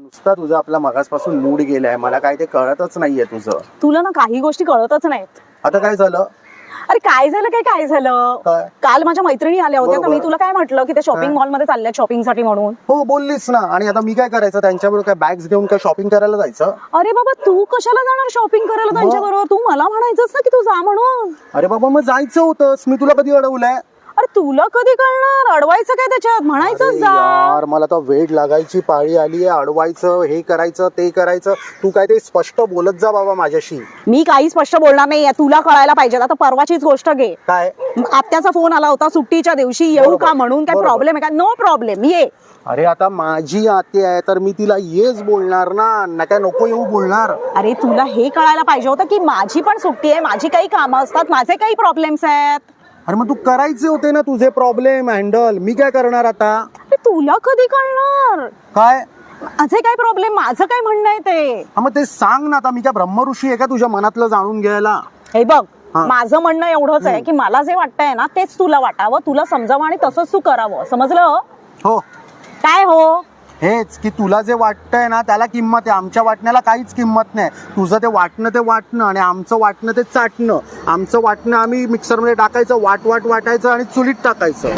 नुसता तुझं आपला मगासपासून मूड गेलाय, मला काय ते कळतच नाहीये तुझं. तुला ना काही गोष्टी कळतच नाहीत. आता काय झालं? अरे काय झालं काय झालं? काय? काल माझ्या मैत्रिणी आल्या होत्या, तर बरोबर. मी तुला काय म्हटलं की त्या शॉपिंग मॉल मध्ये चालल्या शॉपिंगसाठी म्हणून. हो बोललीस ना. आणि आता मी काय करायचं? त्यांच्याबरोबर काय बॅग्स घेऊन काय शॉपिंग करायला जायचं? अरे बाबा तू कशाला जाणार शॉपिंग करायला मग? त्यांच्या बरोबर? तू मला म्हणायचंस ना की तू जा म्हणून. अरे बाबा मग जायचं होतंस, मी तुला कधी अडवलंय? अरे तुला कधी कळणार? अडवायचं काय त्याच्यात? म्हणायचंच अरे जा. यार मला तर वेळ लागायची पाळी आली आहे. अडवायचं, हे करायचं, ते करायचं. तू काय ते स्पष्ट बोलत जा बाबा माझ्याशी. मी काही स्पष्ट बोलणार नाहीये, तुला कळायला पाहिजे. आता परवाचीच गोष्ट घे. काय? आत्याचा फोन आला होता सुट्टीच्या दिवशी, येऊ बरोबर. का म्हणून. काय बरोबर. प्रॉब्लेम आहे का? नो प्रॉब्लेम, ये. अरे आता माझी आते आहे तर मी तिला येच बोलणार ना, काय नको येऊ बोलणार. अरे तुला हे कळायला पाहिजे होतं की माझी पण सुट्टी आहे, माझी काही कामं असतात, माझे काही प्रॉब्लेम्स आहेत. अरे मग तू करायचे होते ना तुझे प्रॉब्लेम हँडल. मी काय करणार आता? अरे तुला कधी कळणार काय? माझे काय प्रॉब्लेम, माझं काय म्हणणं आहे ते. हा मग ते सांग ना. आता मी काय ब्रह्मऋषी आहे का तुझ्या मनातलं जाणून घ्यायला? हे बघ, हा. माझं म्हणणं एवढंच आहे की मला जे वाटतंय ना तेच तुला वाटावं, तुला समजावं आणि तसंच तू करावं. समजलं? हो काय हो? हेच की तुला जे वाटतंय ना त्याला किंमत आहे, आमच्या वाटण्याला काहीच किंमत नाही. तुझं ते वाटणं आणि आमचं वाटणं ते चाटणं. आमचं वाटणं आम्ही मिक्सरमध्ये टाकायचं, वाटायचं आणि चुलीत टाकायचं.